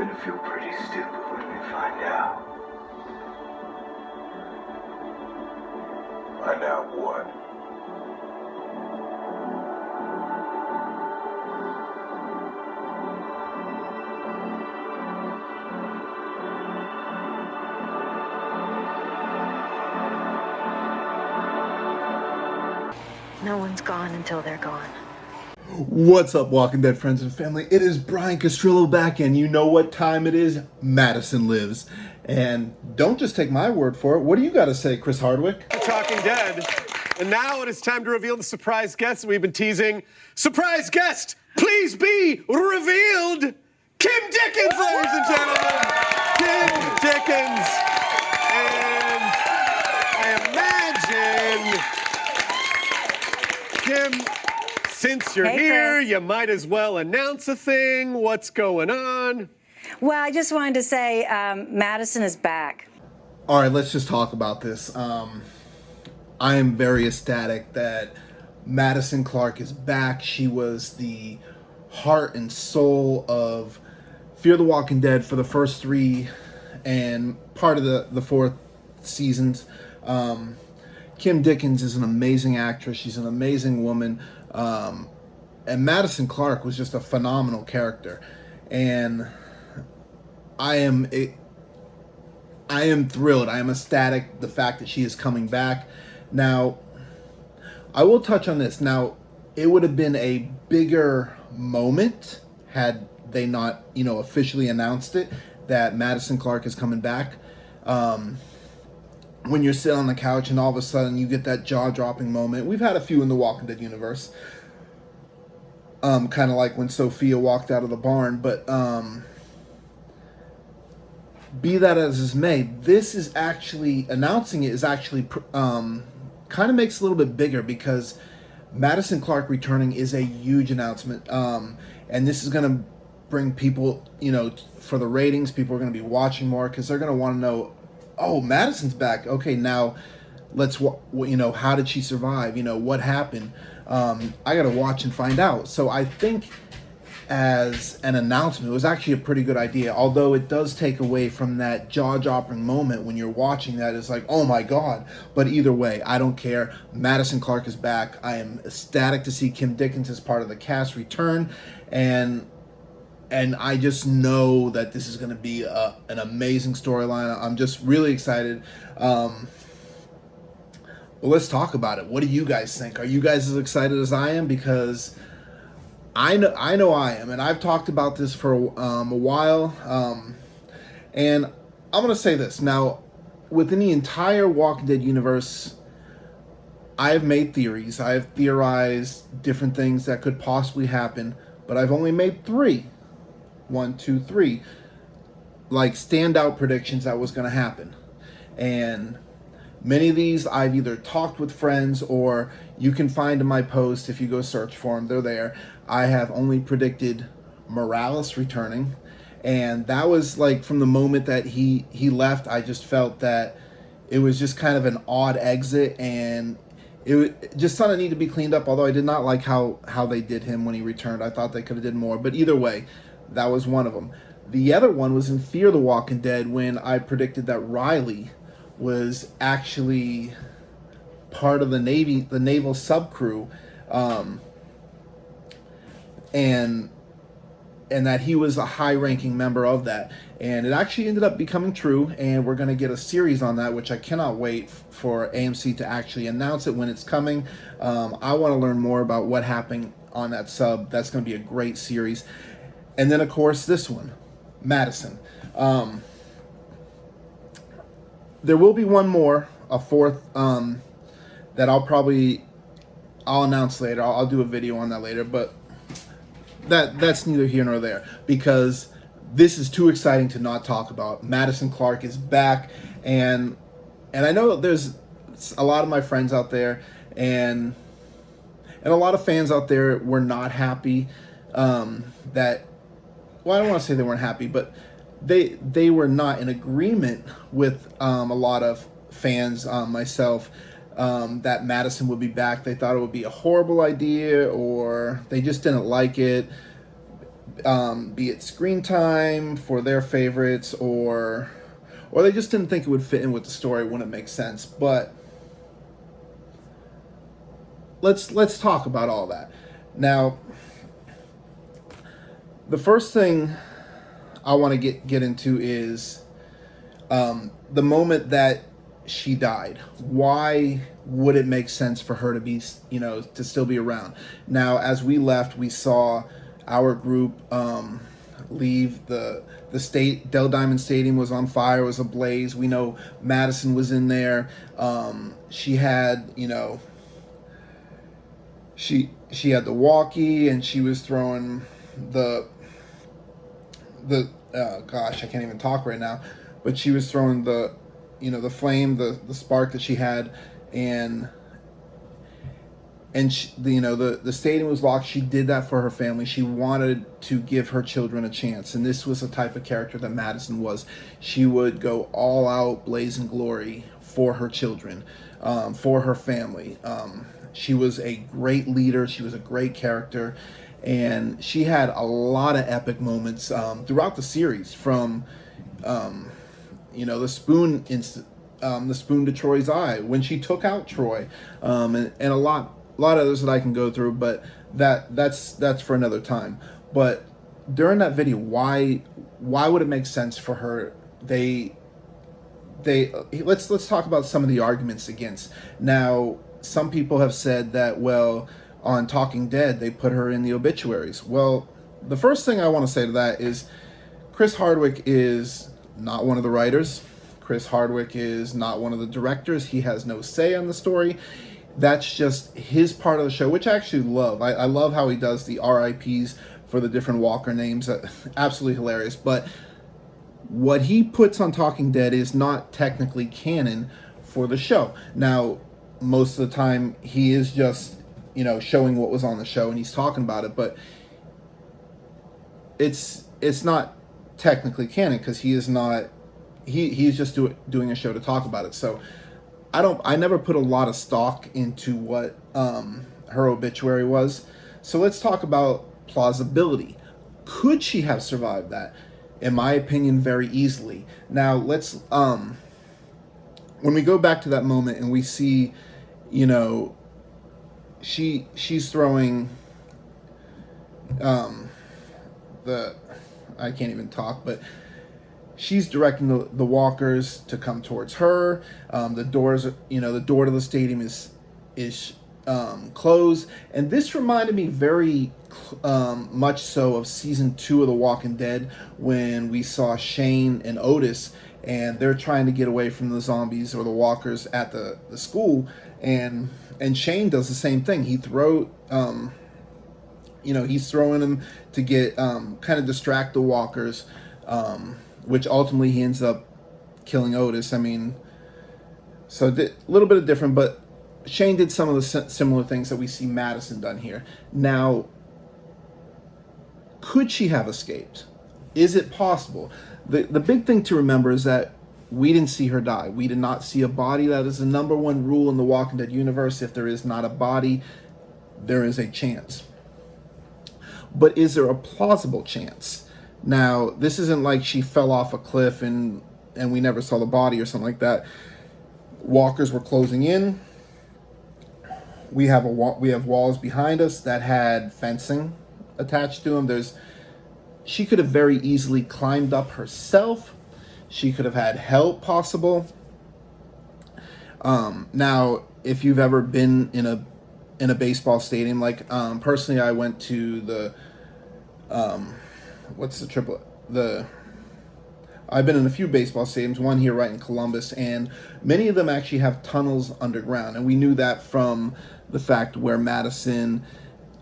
gonna feel pretty stupid when they find out. Find out what? No one's gone until they're gone. What's up, Walking Dead friends and family? It is Brian Castrillo back, and you know what time it is? Madison lives. And don't just take my word for it. What do you got to say, Chris Hardwick? Talking Dead. And now it is time to reveal the surprise guest that we've been teasing. Surprise guest, please be revealed. Kim Dickens, ladies and gentlemen. Kim Dickens. And I imagine, Kim, since you're here, Chris. you might as well announce a thing. What's going on? Well, I just wanted to say Madison is back. All right, let's just talk about this. I am very ecstatic that Madison Clark is back. She was the heart and soul of Fear the Walking Dead for the first 3 and part of the 4th seasons. Kim Dickens is an amazing actress. She's an amazing woman. And Madison Clark was just a phenomenal character. And I am thrilled. I am ecstatic the fact that she is coming back. Now, I will touch on this. Now, it would have been a bigger moment had they not, officially announced it, that Madison Clark is coming back. When you're sitting on the couch and all of a sudden you get that jaw-dropping moment. We've had a few in the Walking Dead universe. Kind of like when Sophia walked out of the barn. But be that as is may, this is actually, announcing it is actually kind of makes it a little bit bigger, because Madison Clark returning is a huge announcement. And this is going to bring people, for the ratings, people are going to be watching more because they're going to want to know, oh, Madison's back. Okay, now let's, how did she survive? What happened? I got to watch and find out. So I think as an announcement, it was actually a pretty good idea, although it does take away from that jaw-dropping moment when you're watching that. It's like, oh my God. But either way, I don't care. Madison Clark is back. I am ecstatic to see Kim Dickens as part of the cast return, and I just know that this is going to be an amazing storyline. I'm just really excited. Well, let's talk about it. What do you guys think? Are you guys as excited as I am? Because I know I am, and I've talked about this for a while. And I'm going to say this. Now, within the entire Walking Dead universe, I have made theories. I have theorized different things that could possibly happen, but I've only made 3. 1, 2, 3. Like standout predictions that was going to happen. And many of these I've either talked with friends, or you can find in my post if you go search for them. They're there. I have only predicted Morales returning, and that was like from the moment that he left. I just felt that it was just kind of an odd exit, and it just something needed to be cleaned up. Although I did not like how they did him when he returned. I thought they could have did more. But either way, that was one of them. The other one was in Fear the Walking Dead, when I predicted that Riley was actually part of the naval subcrew, and that he was a high-ranking member of that. And it actually ended up becoming true, and we're going to get a series on that, which I cannot wait for AMC to actually announce it when it's coming. I want to learn more about what happened on that sub. That's going to be a great series. And then, of course, this one, Madison. There will be one more, a 4th, that I'll announce later. I'll do a video on that later, but that's neither here nor there, because this is too exciting to not talk about. Madison Clark is back, and I know there's a lot of my friends out there and a lot of fans out there were not happy that, well, I don't want to say they weren't happy, but they were not in agreement with a lot of fans, myself, that Madison would be back. They thought it would be a horrible idea, or they just didn't like it. be it screen time for their favorites, or they just didn't think it would fit in with the story, wouldn't make sense. But let's talk about all that. Now, the first thing I want to get into is the moment that she died. Why would it make sense for her to be, to still be around? Now, as we left, we saw our group leave the state. Dell Diamond Stadium was on fire, was ablaze. We know Madison was in there. She had, she had the walkie, and she was throwing the gosh, I can't even talk right now, but she was throwing the the flame, the spark that she had, and she, the stadium was locked. She did that for her family. She wanted to give her children a chance, and this was the type of character that Madison was. She would go all out, blazing glory for her children, for her family. She was a great leader. She was a great character, and she had a lot of epic moments throughout the series. From the spoon the spoon to Troy's eye when she took out Troy, and a lot of others that I can go through, but that's for another time. But during that video, why would it make sense for her? Let's talk about some of the arguments against. Now, some people have said that, well, on Talking Dead they put her in the obituaries. Well, the first thing I want to say to that is Chris Hardwick is not one of the writers. Chris Hardwick is not one of the directors. He has no say on the story. That's just his part of the show, which I actually love. I love how he does the RIPs for the different Walker names. Absolutely hilarious. But what he puts on Talking Dead is not technically canon for the show. Now, most of the time he is just, showing what was on the show and he's talking about it, but it's not technically canon because he is not. He's just doing a show to talk about it. So I never put a lot of stock into what her obituary was. So let's talk about plausibility. Could she have survived that? In my opinion, very easily. Now let's when we go back to that moment and we see, she's throwing I can't even talk, but she's directing the walkers to come towards her. The doors, the door to the stadium is closed, and this reminded me very much so of season 2 of The Walking Dead, when we saw Shane and Otis, and they're trying to get away from the zombies or the walkers at the school, and Shane does the same thing. He he's throwing them to get kind of distract the walkers. Which ultimately he ends up killing Otis. I mean, so a little bit of different, but Shane did some of the similar things that we see Madison done here. Now, could she have escaped? Is it possible? The big thing to remember is that we didn't see her die. We did not see a body. That is the number one rule in the Walking Dead universe. If there is not a body, there is a chance. But is there a plausible chance? Now, this isn't like she fell off a cliff and we never saw the body or something like that. Walkers were closing in. We have walls behind us that had fencing attached to them. She could have very easily climbed up herself. She could have had help possible. Now, if you've ever been in a baseball stadium, like personally, I went to the I've been in a few baseball stadiums, one here right in Columbus, and many of them actually have tunnels underground, and we knew that from the fact where Madison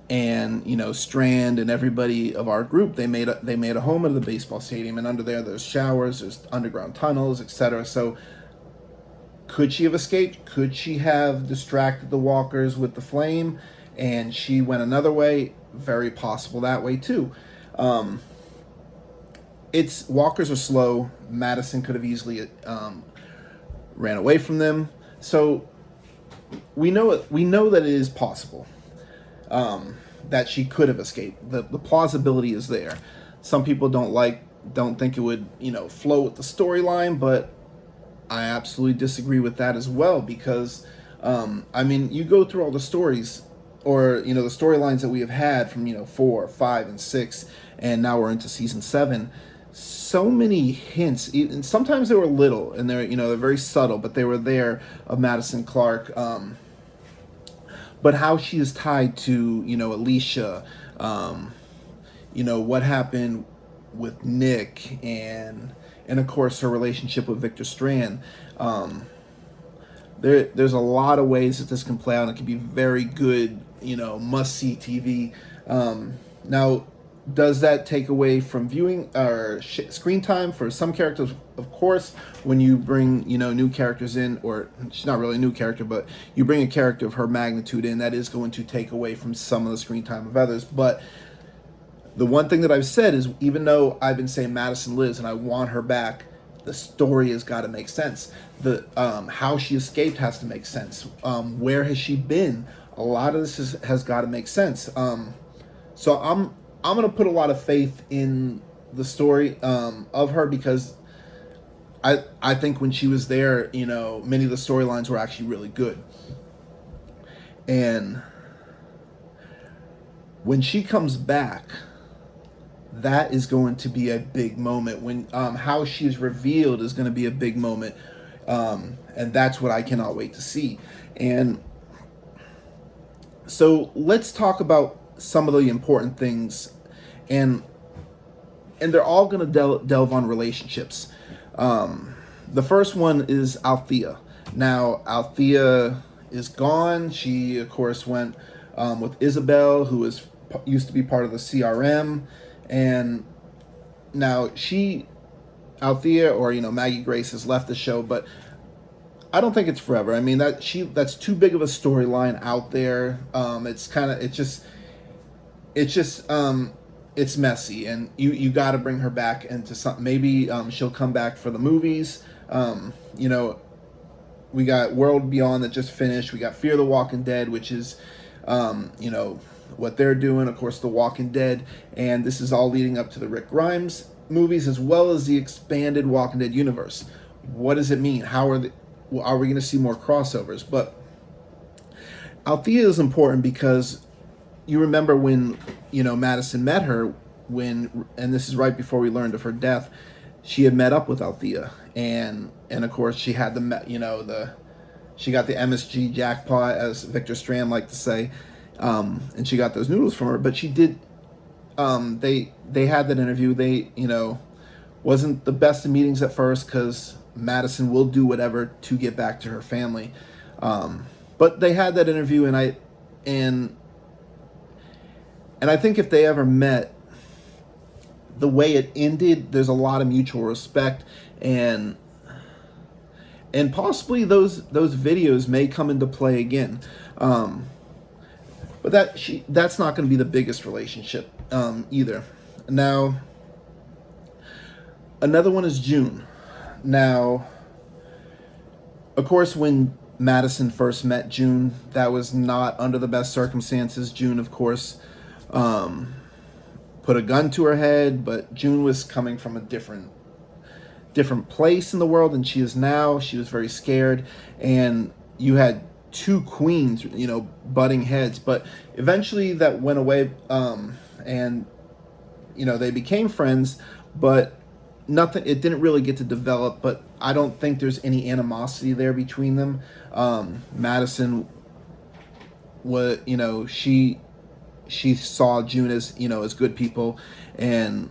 and Strand and everybody of our group, they made a home of the baseball stadium, and under there's showers, there's underground tunnels, etc. So could she have escaped? Could she have distracted the walkers with the flame and she went another way? Very possible that way too. Walkers are slow. Madison could have easily ran away from them. So we know that it is possible. that she could have escaped. The plausibility is there. Some people don't think it would, flow with the storyline, but I absolutely disagree with that as well, because I mean, you go through all the stories, or the storylines that we have had from 4, 5, and 6, and now we're into season 7. So many hints, and sometimes they were little, and they're very subtle, but they were there, of Madison Clark. But how she is tied to Alicia, what happened with Nick, and of course her relationship with Victor Strand. There's a lot of ways that this can play out, and it can be very good, must see TV. Now, does that take away from viewing or screen time for some characters? Of course, when you bring new characters in, or she's not really a new character, but you bring a character of her magnitude in, that is going to take away from some of the screen time of others. But the one thing that I've said is, even though I've been saying Madison lives and I want her back, the story has got to make sense. The how she escaped has to make sense. Where has she been? A lot of this has got to make sense. So I'm gonna put a lot of faith in the story of her, because I think when she was there, many of the storylines were actually really good. And when she comes back, that is going to be a big moment. When how she is revealed is going to be a big moment, and that's what I cannot wait to see. And so let's talk about some of the important things, and they're all going to delve on relationships. The first one is Althea. Now, Althea is gone. She, of course, went with Isabel, who used to be part of the CRM. And now Althea, or Maggie Grace, has left the show, but I don't think it's forever. I mean, that's too big of a storyline out there. It's messy, and you got to bring her back into something. Maybe she'll come back for the movies. We got World Beyond that just finished. We got Fear the Walking Dead, which is what they're doing, of course, The Walking Dead, and this is all leading up to the Rick Grimes movies, as well as the expanded Walking Dead universe. What does it mean? Are we going to see more crossovers? But Althea is important because you remember when Madison met her, and this is right before we learned of her death. She had met up with Althea, and of course she had she got the MSG jackpot, as Victor Strand liked to say. And she got those noodles from her, but she did. They had that interview. They wasn't the best of meetings at first, because Madison will do whatever to get back to her family. But they had that interview, and I think if they ever met, the way it ended, there's a lot of mutual respect, and possibly those videos may come into play again. But that's not going to be the biggest relationship either. Now, another one is June. Now, of course, when Madison first met June, that was not under the best circumstances. June, of course, put a gun to her head, but June was coming from a different place in the world than she is now. She was very scared, and you had two queens, butting heads, but eventually that went away, and they became friends, but it didn't really get to develop. But I don't think there's any animosity there between them. Madison was, she saw June as, as good people, and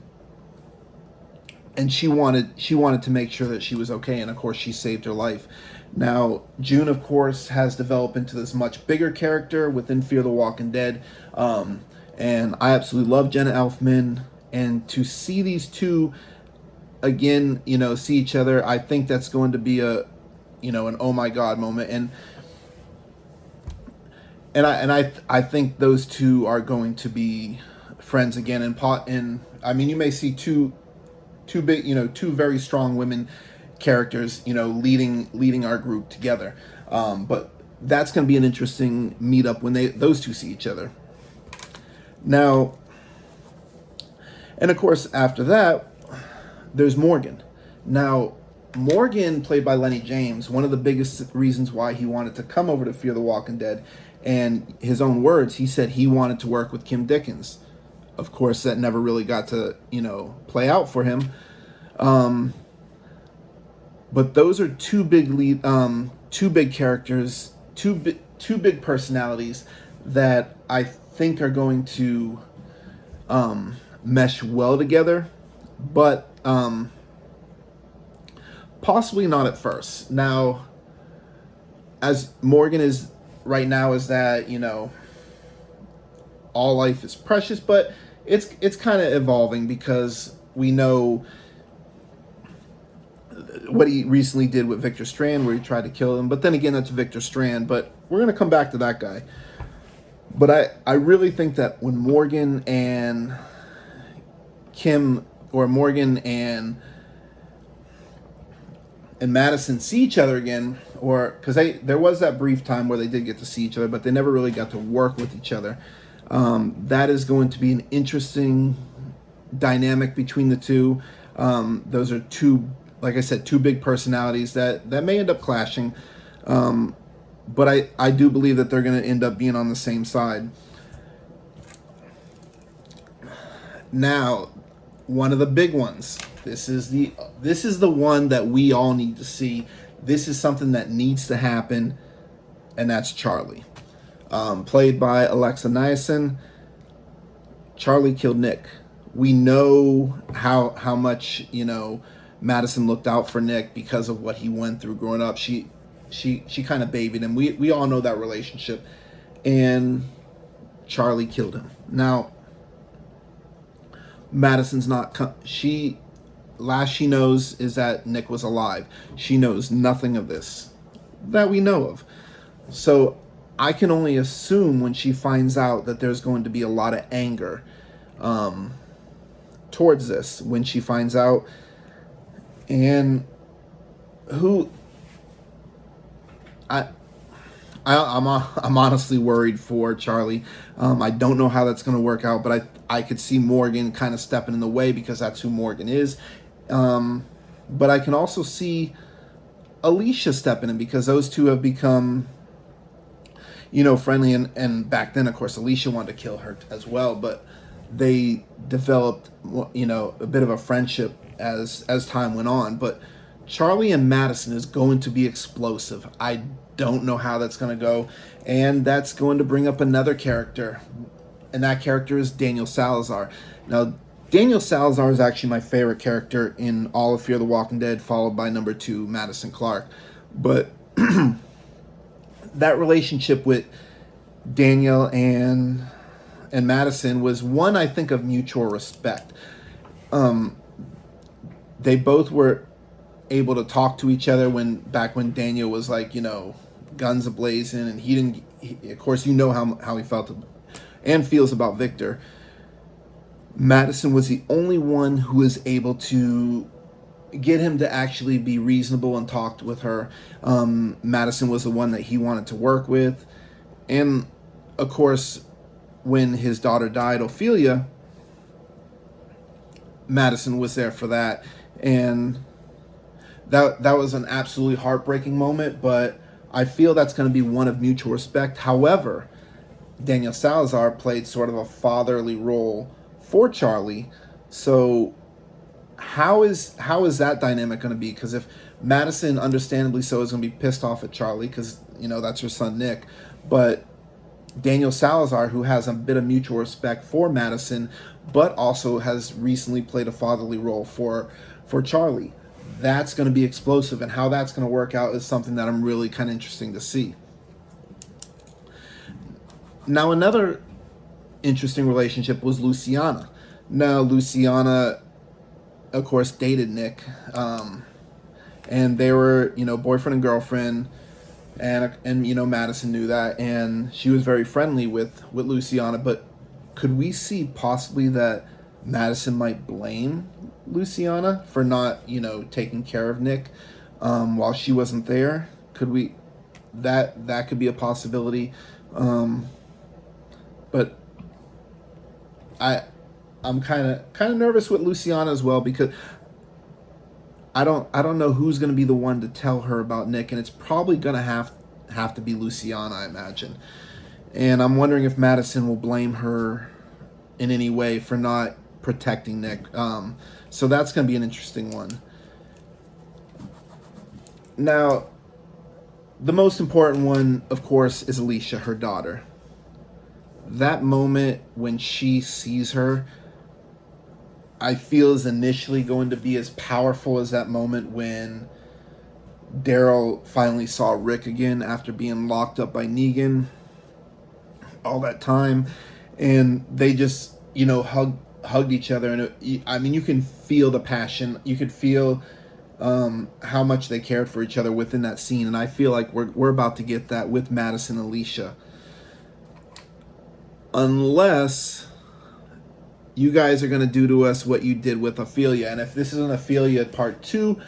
she wanted to make sure that she was okay, and of course she saved her life. Now, June, of course, has developed into this much bigger character within Fear the Walking Dead, and I absolutely love Jenna Elfman, and to see these two again, see each other, I think that's going to be an oh my god moment, and I think those two are going to be friends again, and I mean, you may see two very strong women characters, leading our group together. But that's going to be an interesting meetup when those two see each other. Now, and of course, after that, there's Morgan. Now, Morgan, played by Lenny James, one of the biggest reasons why he wanted to come over to Fear the Walking Dead, and his own words, he said he wanted to work with Kim Dickens. Of course, that never really got to, play out for him. But those are two big characters, two big personalities that I think are going to mesh well together, but possibly not at first. Now, as Morgan is right now, is that all life is precious, but it's kind of evolving because we know what he recently did with Victor Strand, where he tried to kill him. But then again, that's Victor Strand. But we're going to come back to that guy. But I really think that when Morgan and Kim, or Morgan and Madison see each other again, or because there was that brief time where they did get to see each other, but they never really got to work with each other. That is going to be an interesting dynamic between the two. Those are two, like I said, two big personalities that may end up clashing. But I do believe that they're going to end up being on the same side. Now, one of the big ones. This is the one that we all need to see. This is something that needs to happen, and that's Charlie, played by Alexa Niasen. Charlie killed Nick. We know how much Madison looked out for Nick because of what he went through growing up. She kind of babied him. We all know that relationship, and Charlie killed him. Now, Madison's not. Last she knows is that Nick was alive. She knows nothing of this that we know of. So I can only assume when she finds out that there's going to be a lot of anger towards this when she finds out. And I'm honestly worried for Charlie. I don't know how that's going to work out, but I could see Morgan kind of stepping in the way because that's who Morgan is. But I can also see Alicia stepping in because those two have become, friendly. And back then, of course, Alicia wanted to kill her as well, but they developed, a bit of a friendship as time went on. But Charlie and Madison is going to be explosive. I don't know how that's going to go, and that's going to bring up another character, and that character is Daniel Salazar. Now, Daniel Salazar is actually my favorite character in all of Fear the Walking Dead, followed by number 2, Madison Clark. But that relationship with Daniel and Madison was one, I think, of mutual respect. They both were able to talk to each other back when Daniel was like, guns a-blazing, and he of course, how he felt and feels about Victor. Madison was the only one who was able to get him to actually be reasonable and talk with her. Madison was the one that he wanted to work with. And, of course, when his daughter died, Ophelia, Madison was there for that. And that was an absolutely heartbreaking moment, but I feel that's going to be one of mutual respect. However, Daniel Salazar played sort of a fatherly role for Charlie. So how is that dynamic going to be? Because if Madison, understandably so, is going to be pissed off at Charlie because, that's her son Nick. But Daniel Salazar, who has a bit of mutual respect for Madison, but also has recently played a fatherly role for Charlie. That's going to be explosive, and how that's going to work out is something that I'm really kind of interesting to see. Now, another interesting relationship was Luciana. Now, Luciana, of course, dated Nick, and they were, boyfriend and girlfriend, and Madison knew that, and she was very friendly with Luciana. But could we see possibly that Madison might blame Luciana for not, taking care of Nick while she wasn't there? Could we? That could be a possibility. But I'm kind of nervous with Luciana as well, because I don't know who's going to be the one to tell her about Nick, and it's probably going to have to be Luciana, I imagine. And I'm wondering if Madison will blame her in any way for not protecting Nick. So that's going to be an interesting one. Now, the most important one, of course, is Alicia, her daughter. That moment when she sees her, I feel, is initially going to be as powerful as that moment when Daryl finally saw Rick again after being locked up by Negan all that time, and they just, hugged each other, and I mean, you can feel the passion, you could feel how much they cared for each other within that scene, and I feel like we're about to get that with Madison and Alicia, unless you guys are going to do to us what you did with Ophelia. And if this isn't Ophelia part 2,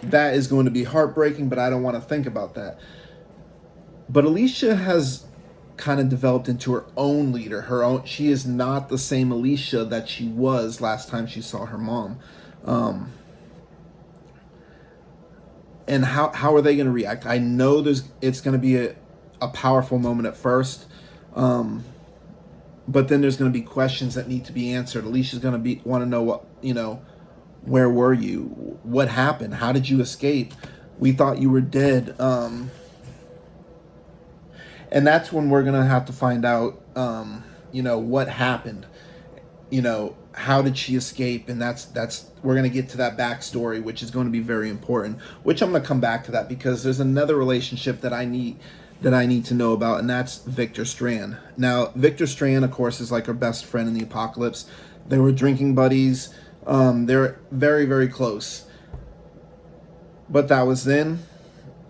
that is going to be heartbreaking, but I don't want to think about that. But Alicia has kind of developed into her own leader. She is not the same Alicia that she was last time she saw her mom. And how are they going to react? I know it's going to be a powerful moment at first. But then there's going to be questions that need to be answered. Alicia's going to want to know where were you? What happened? How did you escape? We thought you were dead. And that's when we're going to have to find out, what happened. How did she escape? And that's we're going to get to that backstory, which is going to be very important, which I'm going to come back to that, because there's another relationship that I need to know about, and that's Victor Strand. Now, Victor Strand, of course, is like her best friend in the Apocalypse. They were drinking buddies. They're very, very close. But that was then,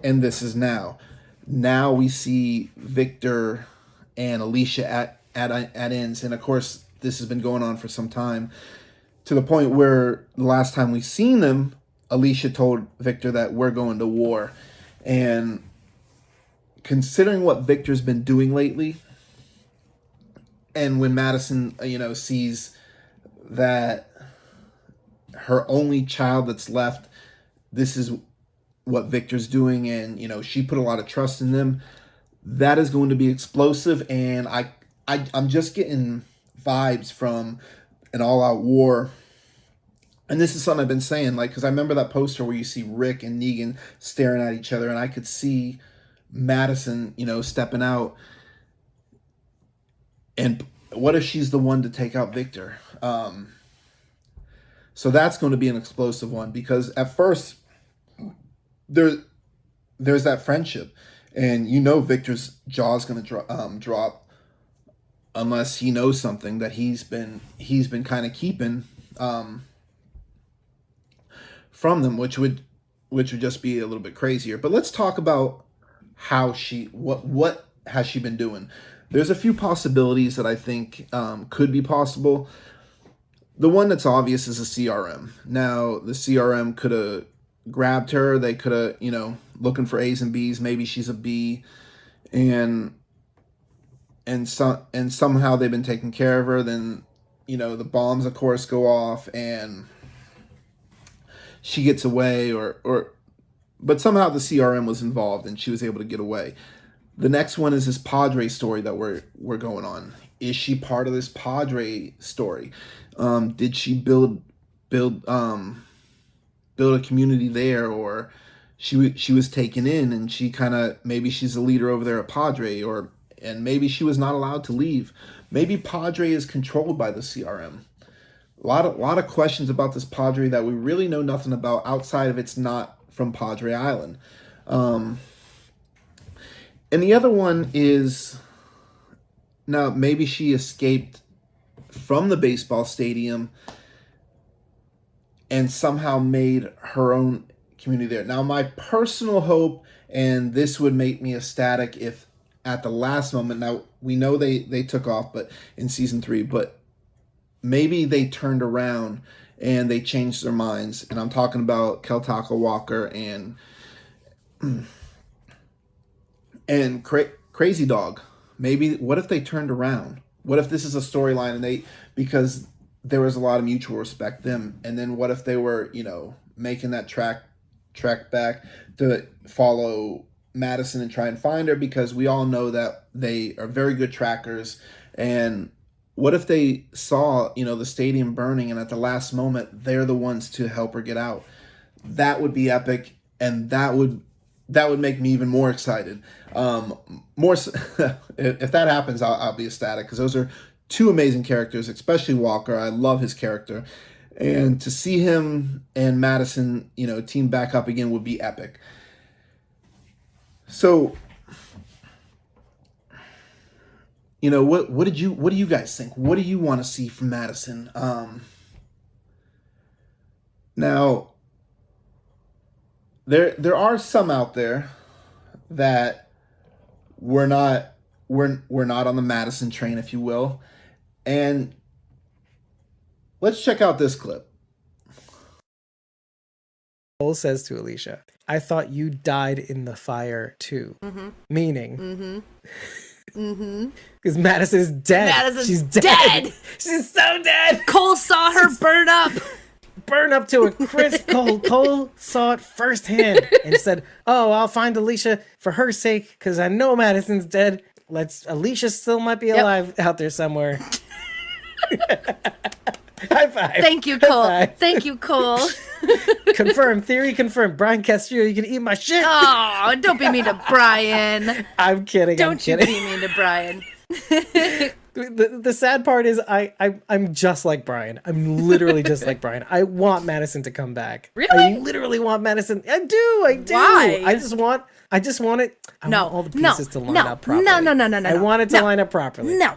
and this is now. Now we see Victor and Alicia at ends, and of course, this has been going on for some time, to the point where the last time we seen them, Alicia told Victor that we're going to war. And considering what Victor's been doing lately, and when Madison, sees that her only child that's left, this is what Victor's doing, and she put a lot of trust in them, that is going to be explosive. And I'm just getting vibes from an all-out war. And this is something I've been saying, because I remember that poster where you see Rick and Negan staring at each other, and I could see Madison, stepping out. And what if she's the one to take out Victor? So that's going to be an explosive one, because at first there's that friendship, and Victor's jaw's going to drop unless he knows something that he's been kind of keeping from them, which would just be a little bit crazier. But let's talk about how what has she been doing. There's a few possibilities that I think could be possible. The one that's obvious is a CRM. Now, the CRM could have grabbed her. They could have, looking for A's and B's. Maybe she's a B, and somehow they've been taking care of her. Then, the bombs, of course, go off, and she gets away, but somehow the CRM was involved, and she was able to get away. The next one is this Padre story that we're going on. Is she part of this Padre story? Did she build a community there, or she was taken in, and she maybe she's a leader over there at Padre, and maybe she was not allowed to leave. Maybe Padre is controlled by the CRM. A lot of questions about this Padre that we really know nothing about, outside of it's not from Padre Island. And the other one is, now maybe she escaped from the baseball stadium and somehow made her own community there. Now, my personal hope, and this would make me ecstatic, if at the last moment, now we know they took off, but in season 3, but maybe they turned around and they changed their minds. And I'm talking about Keltaka Walker and Crazy Dog. Maybe, what if they turned around? What if this is a storyline and because there was a lot of mutual respect them, and then what if they were, making that track back to follow Madison and try and find her, because we all know that they are very good trackers. And what if they saw, the stadium burning, and at the last moment they're the ones to help her get out? That would be epic, and that would make me even more excited. More if that happens, I'll be ecstatic, because those are two amazing characters, especially Walker. I love his character, and to see him and Madison, team back up again would be epic. So, what do you guys think? What do you want to see from Madison? Now, there are some out there that we're not on the Madison train, if you will. And let's check out this clip. Cole says to Alicia, I thought you died in the fire too. Meaning, because Madison's dead. Madison's She's dead. She's so dead. Cole saw her burn up. Burn up to a crisp. Cole saw it firsthand and said, oh, I'll find Alicia for her sake, because I know Madison's dead. Alicia still might be alive out there somewhere. High five. Thank you, Cole. Thank you, Cole. Confirmed. Theory confirmed. Brian Castillo, you can eat my shit. Oh, don't be mean to Brian. I'm kidding. Don't you be mean to Brian. The sad part is I'm just like Brian. I'm literally just like Brian. I want Madison to come back. Really? I literally want Madison. I do. Why? I just want it. I want all the pieces to line up properly. No. I want it to line up properly. No.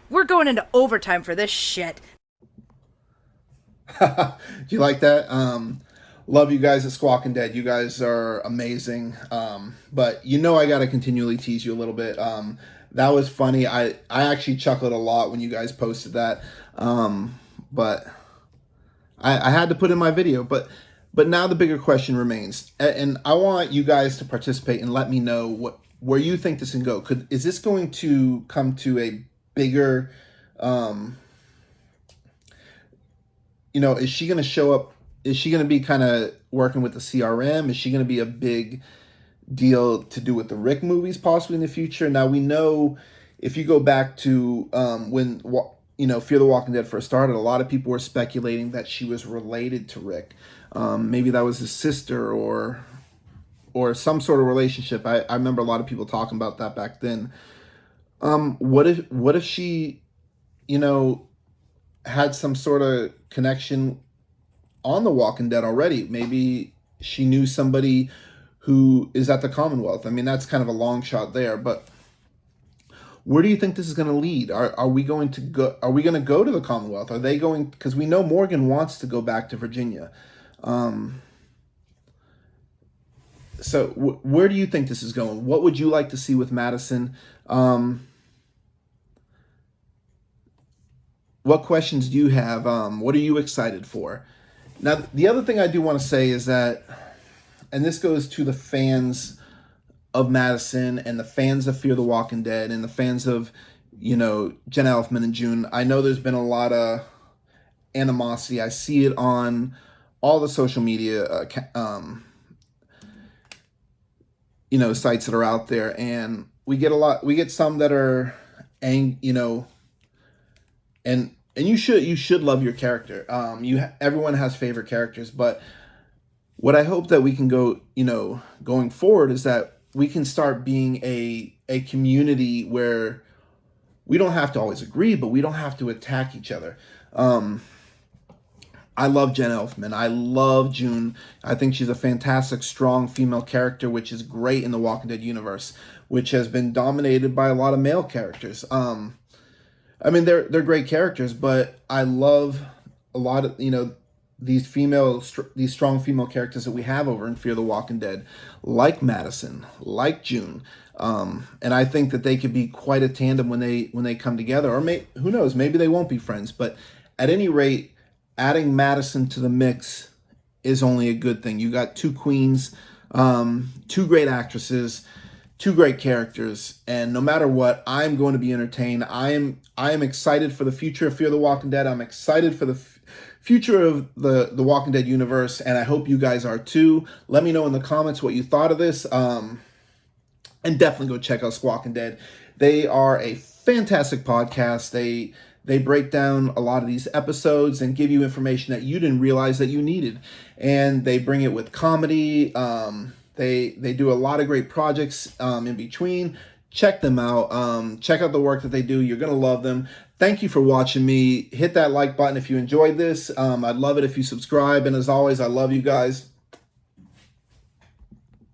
We're going into overtime for this shit. Do you like that? Love you guys at Squawking Dead. You guys are amazing. But I got to continually tease you a little bit. That was funny. I actually chuckled a lot when you guys posted that. But I had to put in my video. But now the bigger question remains, and I want you guys to participate and let me know where you think this can go. Is this going to come to a bigger, is she going to show up? Is she going to be kind of working with the CRM? Is she going to be a big deal to do with the Rick movies possibly in the future? Now, we know if you go back to when Fear the Walking Dead first started, a lot of people were speculating that she was related to Rick. Maybe that was his sister or some sort of relationship. I remember a lot of people talking about that back then. What if she had some sort of connection on The Walking Dead already? Maybe she knew somebody who is at the Commonwealth. I mean, that's kind of a long shot there, but where do you think this is going to lead? Are we going to go? Are we going to go to the Commonwealth? Are they going? Because we know Morgan wants to go back to Virginia. So where do you think this is going? What would you like to see with Madison? What questions do you have? What are you excited for? Now, the other thing I do want to say is that, and this goes to the fans of Madison and the fans of Fear the Walking Dead and the fans of, Jenna Elfman and June. I know there's been a lot of animosity. I see it on all the social media, sites that are out there, and we get some that are, and you should love your character. Everyone has favorite characters, but what I hope that we can go, going forward is that we can start being a community where we don't have to always agree, but we don't have to attack each other. I love Jen Elfman. I love June. I think she's a fantastic, strong female character, which is great in the Walking Dead universe, which has been dominated by a lot of male characters. They're great characters, but I love a lot of, these strong female characters that we have over in Fear the Walking Dead, like Madison, like June. And I think that they could be quite a tandem when they come together, or who knows, maybe they won't be friends, but at any rate, adding Madison to the mix is only a good thing. You got two queens, two great actresses, two great characters, and no matter what, I'm going to be entertained. I am excited for the future of Fear the Walking Dead. I'm excited for the future of the Walking Dead universe, and I hope you guys are too. Let me know in the comments what you thought of this, and definitely go check out Squawking Dead. They are a fantastic podcast. They break down a lot of these episodes and give you information that you didn't realize that you needed, and they bring it with comedy. They do a lot of great projects in between. Check them out. Check out the work that they do. You're going to love them. Thank you for watching me. Hit that like button if you enjoyed this. I'd love it if you subscribe. And as always, I love you guys.